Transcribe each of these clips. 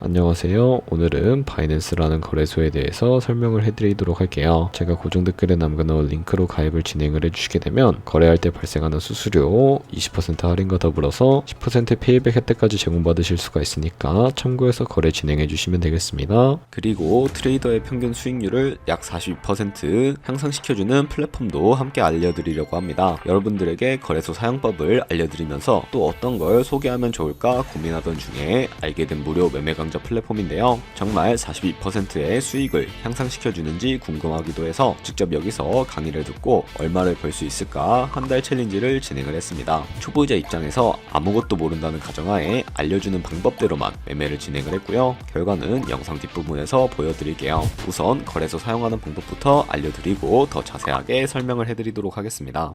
안녕하세요. 오늘은 바이낸스라는 거래소에 대해서 설명을 해드리도록 할게요. 제가 고정 댓글에 남겨놓은 링크로 가입을 진행을 해주시게 되면 거래할 때 발생하는 수수료 20% 할인과 더불어서 10% 페이백 혜택까지 제공받으실 수가 있으니까 참고해서 거래 진행해 주시면 되겠습니다. 그리고 트레이더의 평균 수익률을 약 42% 향상시켜주는 플랫폼도 함께 알려드리려고 합니다. 여러분들에게 거래소 사용법을 알려드리면서 또 어떤 걸 소개하면 좋을까 고민하던 중에 알게 된 무료 매매 강좌 플랫폼인데요. 정말 42%의 수익을 향상시켜주는지 궁금하기도 해서 직접 여기서 강의를 듣고 얼마를 벌 수 있을까 한 달 챌린지를 진행을 했습니다. 초보자 입장에서 아무것도 모른다는 가정하에 알려주는 방법대로만 매매를 진행을 했고요. 결과는 영상 뒷부분에서 보여드릴게요. 우선 거래소 사용하는 방법부터 알려드리고 더 자세하게 설명을 해드리도록 하겠습니다.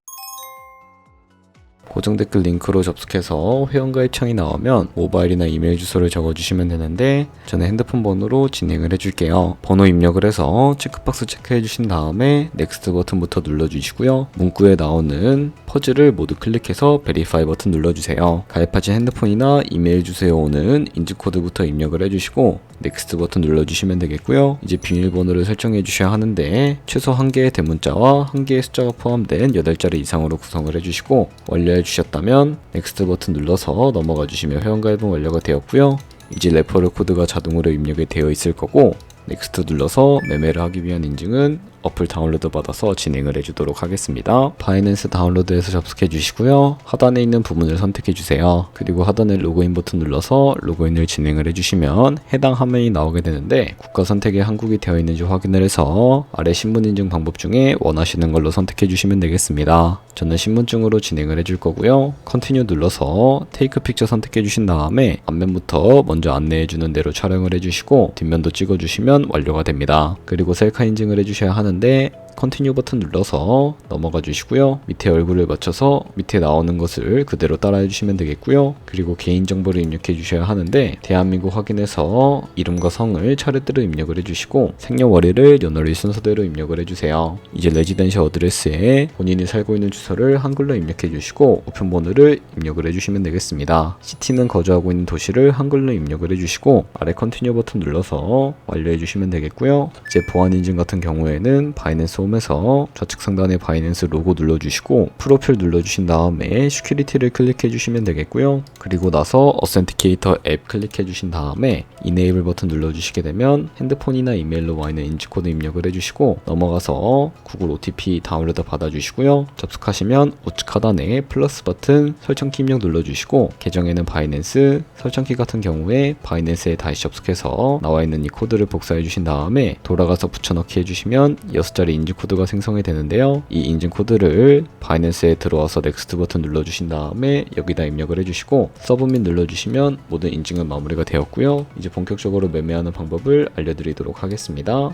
고정 댓글 링크로 접속해서 회원가입 창이 나오면 모바일이나 이메일 주소를 적어주시면 되는데 저는 핸드폰 번호로 진행을 해줄게요. 번호 입력을 해서 체크박스 체크해 주신 다음에 넥스트 버튼부터 눌러주시고요. 문구에 나오는 퍼즐을 모두 클릭해서 베리파이 버튼 눌러주세요. 가입하신 핸드폰이나 이메일 주소에 오는 인증코드부터 입력을 해주시고 넥스트 버튼 눌러주시면 되겠고요. 이제 비밀번호를 설정해 주셔야 하는데 최소 1개의 대문자와 1개의 숫자가 포함된 8자리 이상으로 구성을 해주시고 완료해 주셨다면 넥스트 버튼 눌러서 넘어가 주시면 회원가입은 완료가 되었고요. 이제 레퍼럴 코드가 자동으로 입력이 되어 있을 거고 넥스트 눌러서 매매를 하기 위한 인증은 어플 다운로드 받아서 진행을 해주도록 하겠습니다. 바이낸스 다운로드에서 접속해 주시고요. 하단에 있는 부분을 선택해 주세요. 그리고 하단에 로그인 버튼 눌러서 로그인을 진행을 해주시면 해당 화면이 나오게 되는데 국가 선택에 한국이 되어 있는지 확인을 해서 아래 신분 인증 방법 중에 원하시는 걸로 선택해 주시면 되겠습니다. 저는 신분증으로 진행을 해줄 거고요. 컨티뉴 눌러서 테이크 픽처 선택해 주신 다음에 앞면부터 먼저 안내해 주는 대로 촬영을 해주시고 뒷면도 찍어 주시면 완료가 됩니다. 그리고 셀카 인증을 해주셔야 하는데 컨티뉴 버튼 눌러서 넘어가 주시고요. 밑에 얼굴을 맞춰서 밑에 나오는 것을 그대로 따라 해주시면 되겠고요. 그리고 개인정보를 입력해 주셔야 하는데 대한민국 확인해서 이름과 성을 차례대로 입력을 해주시고 생년월일을 연월일 순서대로 입력을 해주세요. 이제 레지던셜 어드레스에 본인이 살고 있는 주소를 한글로 입력해 주시고 우편번호를 입력을 해주시면 되겠습니다. 시티는 거주하고 있는 도시를 한글로 입력을 해주시고 아래 컨티뉴 버튼 눌러서 완료해 주시면 되겠고요. 이제 보안 인증 같은 경우에는 바이낸스 홈에서 좌측 상단에 바이낸스 로고 눌러주시고 프로필 눌러주신 다음에 시큐리티를 클릭해 주시면 되겠고요. 그리고 나서 어센티케이터 앱 클릭해 주신 다음에 이네이블 버튼 눌러주시게 되면 핸드폰이나 이메일로 와 있는 인증코드 입력을 해주시고 넘어가서 구글 OTP 다운로드 받아주시고요. 접속하시면 우측 하단에 플러스 버튼 설정키 입력 눌러주시고 계정에는 바이낸스, 설정키 같은 경우에 바이낸스에 다시 접속해서 나와 있는 이 코드를 복사해 주신 다음에 돌아가서 붙여넣기 해주시면 6자리 인증 코드가 생성이 되는데요. 이 인증 코드를 바이낸스에 들어와서 넥스트 버튼 눌러주신 다음에 여기다 입력을 해주시고 서브밋 눌러주시면 모든 인증은 마무리가 되었고요. 이제 본격적으로 매매하는 방법을 알려드리도록 하겠습니다.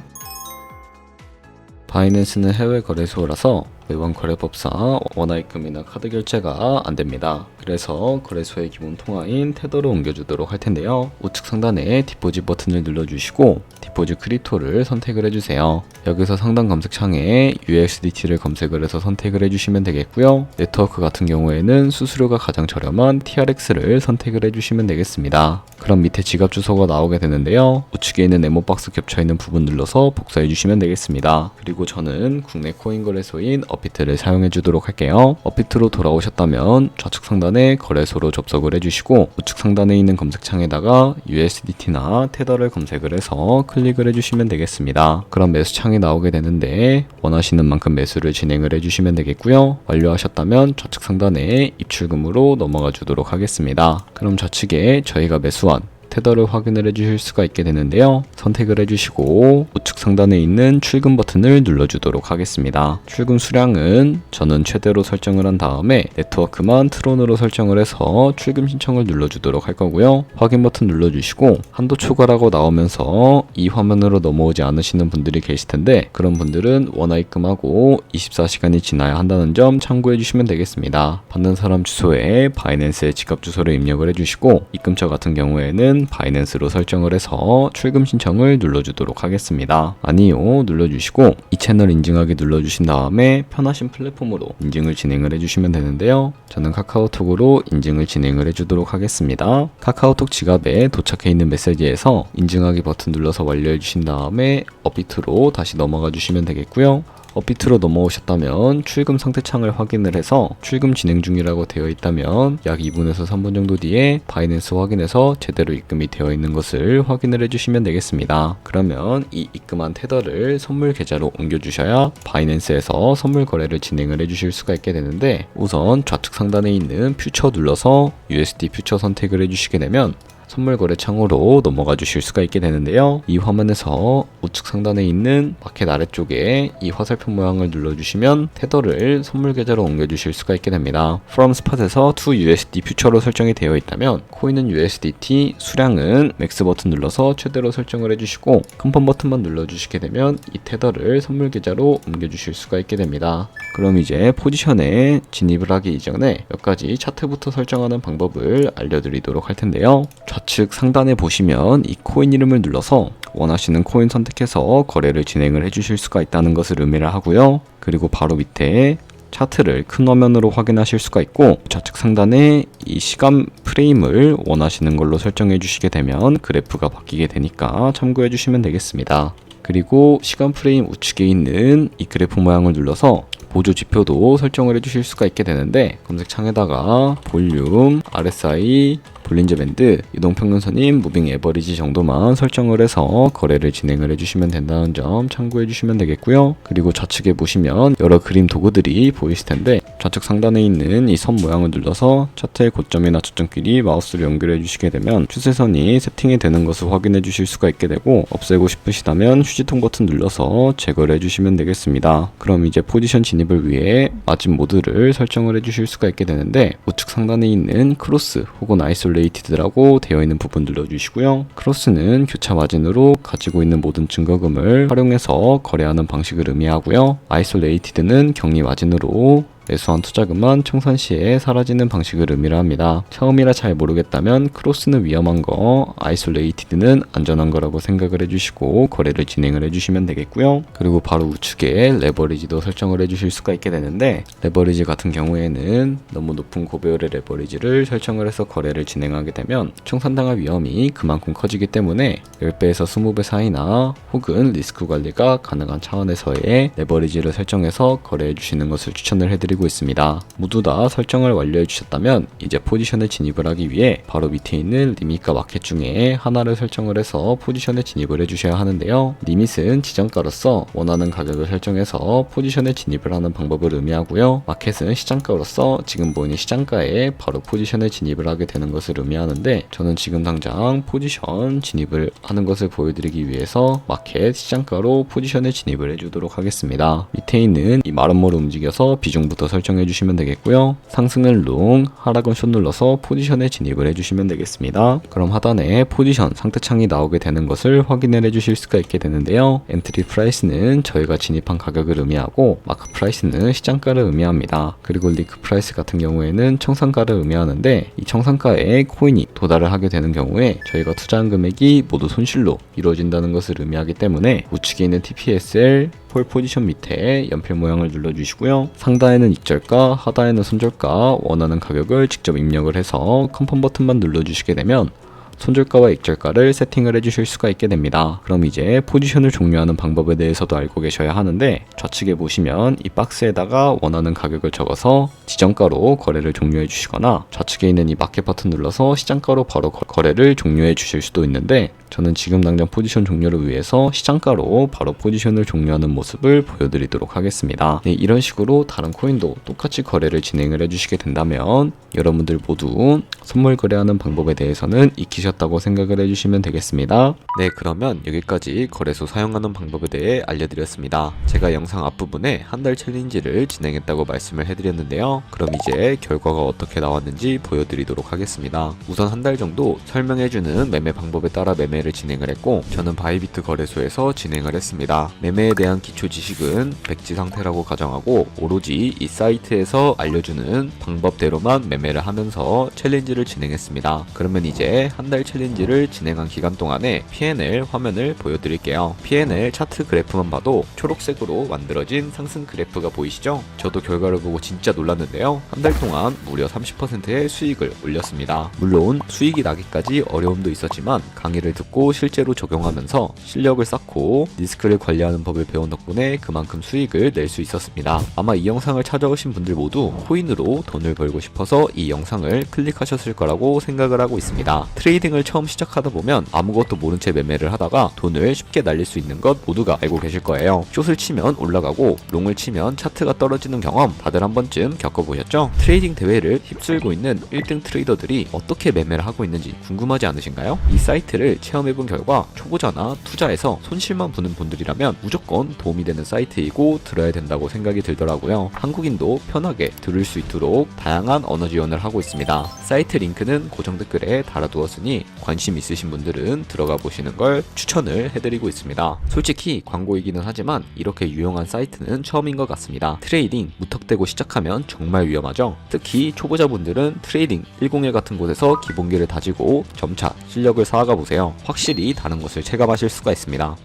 바이낸스는 해외 거래소라서 매번 거래법상 원화입금이나 카드 결제가 안됩니다. 그래서 거래소의 기본 통화인 테더로 옮겨주도록 할 텐데요. 우측 상단에 디포짓 버튼을 눌러주시고 디포짓 크립토를 선택을 해주세요. 여기서 상단 검색창에 USDT를 검색을 해서 선택을 해주시면 되겠고요. 네트워크 같은 경우에는 수수료가 가장 저렴한 TRX를 선택을 해주시면 되겠습니다. 그럼 밑에 지갑 주소가 나오게 되는데요. 우측에 있는 네모 박스 겹쳐있는 부분 눌러서 복사해 주시면 되겠습니다. 그리고 저는 국내 코인 거래소인 업비트를 사용해 주도록 할게요. 업비트로 돌아오셨다면 좌측 상단에 거래소로 접속을 해주시고 우측 상단에 있는 검색창에다가 USDT나 테더를 검색을 해서 클릭을 해주시면 되겠습니다. 그럼 매수 창이 나오게 되는데 원하시는 만큼 매수를 진행을 해주시면 되겠고요. 완료하셨다면 좌측 상단에 입출금으로 넘어가 주도록 하겠습니다. 그럼 좌측에 저희가 매수한 테더를 확인을 해주실 수가 있게 되는데요. 선택을 해주시고 우측 상단에 있는 출금 버튼을 눌러주도록 하겠습니다. 출금 수량은 저는 최대로 설정을 한 다음에 네트워크만 트론으로 설정을 해서 출금 신청을 눌러주도록 할 거고요. 확인 버튼 눌러주시고 한도 초과라고 나오면서 이 화면으로 넘어오지 않으시는 분들이 계실 텐데 그런 분들은 원화입금하고 24시간이 지나야 한다는 점 참고해 주시면 되겠습니다. 받는 사람 주소에 바이낸스의 지갑 주소를 입력을 해주시고 입금처 같은 경우에는 있는 바이낸스로 설정을 해서 출금 신청을 눌러주도록 하겠습니다. 아니요 눌러주시고 이 채널 인증하기 눌러주신 다음에 편하신 플랫폼으로 인증을 진행을 해주시면 되는데요. 저는 카카오톡으로 인증을 진행을 해주도록 하겠습니다. 카카오톡 지갑에 도착해 있는 메시지에서 인증하기 버튼 눌러서 완료해 주신 다음에 업비트로 다시 넘어가 주시면 되겠고요. 업비트로 넘어오셨다면 출금 상태 창을 확인을 해서 출금 진행 중이라고 되어 있다면 약 2분에서 3분 정도 뒤에 바이낸스 확인해서 제대로 입금이 되어 있는 것을 확인을 해주시면 되겠습니다. 그러면 이 입금한 테더를 선물 계좌로 옮겨주셔야 바이낸스에서 선물 거래를 진행을 해주실 수가 있게 되는데, 우선 좌측 상단에 있는 퓨처 눌러서 USD 퓨처 선택을 해주시게 되면 선물 거래 창으로 넘어가 주실 수가 있게 되는데요. 이 화면에서 우측 상단에 있는 마켓 아래쪽에 이 화살표 모양을 눌러주시면 테더를 선물 계좌로 옮겨주실 수가 있게 됩니다. From Spot에서 to USD 퓨처로 설정이 되어 있다면 코인은 USDT, 수량은 맥스 버튼 눌러서 최대로 설정을 해주시고 컨펌 버튼만 눌러주시게 되면 이 테더를 선물 계좌로 옮겨주실 수가 있게 됩니다. 그럼 이제 포지션에 진입을 하기 이전에 몇 가지 차트부터 설정하는 방법을 알려드리도록 할 텐데요. 좌측 상단에 보시면 이 코인 이름을 눌러서 원하시는 코인 선택해서 거래를 진행을 해주실 수가 있다는 것을 의미를 하고요. 그리고 바로 밑에 차트를 큰 화면으로 확인하실 수가 있고, 좌측 상단에 이 시간 프레임을 원하시는 걸로 설정해 주시게 되면 그래프가 바뀌게 되니까 참고해 주시면 되겠습니다. 그리고 시간 프레임 우측에 있는 이 그래프 모양을 눌러서 보조 지표도 설정을 해주실 수가 있게 되는데, 검색창에다가 볼륨, RSI, 볼린저 밴드, 이동평균선인 무빙 에버리지 정도만 설정을 해서 거래를 진행을 해주시면 된다는 점 참고해 주시면 되겠고요. 그리고 좌측에 보시면 여러 그림 도구들이 보이실 텐데, 좌측 상단에 있는 이 선 모양을 눌러서 차트의 고점이나 저점끼리 마우스를 연결해 주시게 되면 추세선이 세팅이 되는 것을 확인해 주실 수가 있게 되고, 없애고 싶으시다면 휴지통 버튼 눌러서 제거를 해주시면 되겠습니다. 그럼 이제 포지션 진입을 위해 마진 모드를 설정을 해주실 수가 있게 되는데, 우측 상단에 있는 크로스 혹은 아이솔레이티드라고 되어 있는 부분 눌러주시고요. 크로스는 교차 마진으로 가지고 있는 모든 증거금을 활용해서 거래하는 방식을 의미하고요. 아이솔레이티드는 격리 마진으로 매수한 투자금만 청산 시에 사라지는 방식을 의미를 합니다. 처음이라 잘 모르겠다면 크로스는 위험한 거, 아이솔레이티드는 안전한 거라고 생각을 해주시고 거래를 진행을 해주시면 되겠고요. 그리고 바로 우측에 레버리지도 설정을 해주실 수가 있게 되는데, 레버리지 같은 경우에는 너무 높은 고배율의 레버리지를 설정을 해서 거래를 진행하게 되면 청산당할 위험이 그만큼 커지기 때문에 10배에서 20배 사이나 혹은 리스크 관리가 가능한 차원에서의 레버리지를 설정해서 거래해 주시는 것을 추천을 해드리고 있습니다. 모두 다 설정을 완료해 주셨다면 이제 포지션에 진입을 하기 위해 바로 밑에 있는 리밋과 마켓 중에 하나를 설정을 해서 포지션에 진입을 해 주셔야 하는데요. 리밋은 지정가로서 원하는 가격을 설정해서 포지션에 진입을 하는 방법을 의미하고요. 마켓은 시장가로서 지금 보이는 시장가에 바로 포지션에 진입을 하게 되는 것을 의미하는데, 저는 지금 당장 포지션 진입을 하는 것을 보여드리기 위해서 마켓 시장가로 포지션에 진입을 해주도록 하겠습니다. 밑에 있는 이 마름모를 움직여서 비중부터 설정해 주시면 되겠고요. 상승은 롱, 하락은 숏 눌러서 포지션에 진입을 해주시면 되겠습니다. 그럼 하단에 포지션 상태창이 나오게 되는 것을 확인을 해주실 수가 있게 되는데요. 엔트리 프라이스는 저희가 진입한 가격을 의미하고, 마크 프라이스는 시장가를 의미합니다. 그리고 리크 프라이스 같은 경우에는 청산가를 의미하는데, 이 청산가에 코인이 도달을 하게 되는 경우에 저희가 투자한 금액이 모두 손실로 이루어진다는 것을 의미하기 때문에 우측에 있는 TPSL 폴 포지션 밑에 연필 모양을 눌러주시고요. 상단에는 익절가, 하단에는 손절가, 원하는 가격을 직접 입력을 해서 컨펌 버튼만 눌러주시게 되면 손절가와 익절가를 세팅을 해주실 수가 있게 됩니다. 그럼 이제 포지션을 종료하는 방법에 대해서도 알고 계셔야 하는데, 좌측에 보시면 이 박스에다가 원하는 가격을 적어서 지정가로 거래를 종료해 주시거나, 좌측에 있는 이 마켓 버튼 눌러서 시장가로 바로 거래를 종료해 주실 수도 있는데, 저는 지금 당장 포지션 종료를 위해서 시장가로 바로 포지션을 종료하는 모습을 보여드리도록 하겠습니다. 네, 이런 식으로 다른 코인도 똑같이 거래를 진행을 해주시게 된다면 여러분들 모두 선물 거래하는 방법에 대해서는 익히셨다고 생각을 해주시면 되겠습니다. 네, 그러면 여기까지 거래소 사용하는 방법에 대해 알려드렸습니다. 제가 영상 앞부분에 한 달 챌린지를 진행했다고 말씀을 해드렸는데요. 그럼 이제 결과가 어떻게 나왔는지 보여드리도록 하겠습니다. 우선 한 달 정도 설명해주는 매매 방법에 따라 매매 매매를 진행을 했고 저는 바이비트 거래소에서 진행을 했습니다. 매매에 대한 기초 지식은 백지 상태라고 가정하고 오로지 이 사이트에서 알려주는 방법대로만 매매를 하면서 챌린지를 진행했습니다. 그러면 이제 한 달 챌린지를 진행한 기간 동안에 P&L 화면을 보여드릴게요. P&L 차트 그래프만 봐도 초록색으로 만들어진 상승 그래프가 보이시죠? 저도 결과를 보고 진짜 놀랐는데요. 한 달 동안 무려 30%의 수익을 올렸습니다. 물론 수익이 나기까지 어려움도 있었지만 강의를 듣고 실제로 적용하면서 실력을 쌓고 리스크를 관리하는 법을 배운 덕분에 그만큼 수익을 낼 수 있었습니다. 아마 이 영상을 찾아오신 분들 모두 코인으로 돈을 벌고 싶어서 이 영상을 클릭하셨을 거라고 생각을 하고 있습니다. 트레이딩을 처음 시작하다 보면 아무것도 모른 채 매매를 하다가 돈을 쉽게 날릴 수 있는 것 모두가 알고 계실 거예요. 숏을 치면 올라가고 롱을 치면 차트가 떨어지는 경험 다들 한 번쯤 겪어보셨죠? 트레이딩 대회를 휩쓸고 있는 1등 트레이더들이 어떻게 매매를 하고 있는지 궁금하지 않으신가요? 이 사이트를 체험해본 결과 초보자나 투자에서 손실만 보는 분들이라면 무조건 도움이 되는 사이트이고 들어야 된다고 생각이 들더라고요. 한국인도 편하게 들을 수 있도록 다양한 언어 지원을 하고 있습니다. 사이트 링크는 고정 댓글에 달아두었으니 관심 있으신 분들은 들어가 보시는 걸 추천을 해드리고 있습니다. 솔직히 광고이기는 하지만 이렇게 유용한 사이트는 처음인 것 같습니다. 트레이딩 무턱대고 시작하면 정말 위험하죠. 특히 초보자분들은 트레이딩 101 같은 곳에서 기본기를 다지고 점차 실력을 쌓아가 보세요. 확실히 다른 것을 체감하실 수가 있습니다.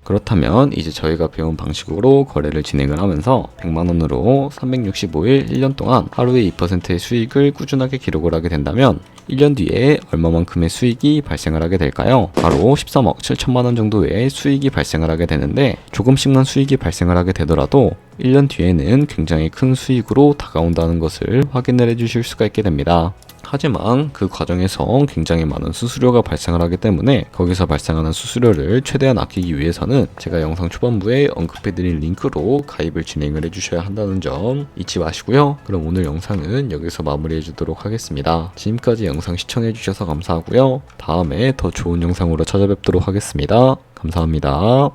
그렇다면 이제 저희가 배운 방식으로 거래를 진행을 하면서 100만원으로 365일 1년 동안 하루에 2%의 수익을 꾸준하게 기록을 하게 된다면 1년 뒤에 얼마만큼의 수익이 발생을 하게 될까요? 바로 13억 7천만원 정도의 수익이 발생을 하게 되는데 조금씩만 수익이 발생을 하게 되더라도 1년 뒤에는 굉장히 큰 수익으로 다가온다는 것을 확인을 해주실 수가 있게 됩니다. 하지만 그 과정에서 굉장히 많은 수수료가 발생을 하기 때문에 거기서 발생하는 수수료를 최대한 아끼기 위해서는 제가 영상 초반부에 언급해드린 링크로 가입을 진행을 해주셔야 한다는 점 잊지 마시고요. 그럼 오늘 영상은 여기서 마무리해 주도록 하겠습니다. 지금까지 영상 시청해 주셔서 감사하고요. 다음에 더 좋은 영상으로 찾아뵙도록 하겠습니다. 감사합니다.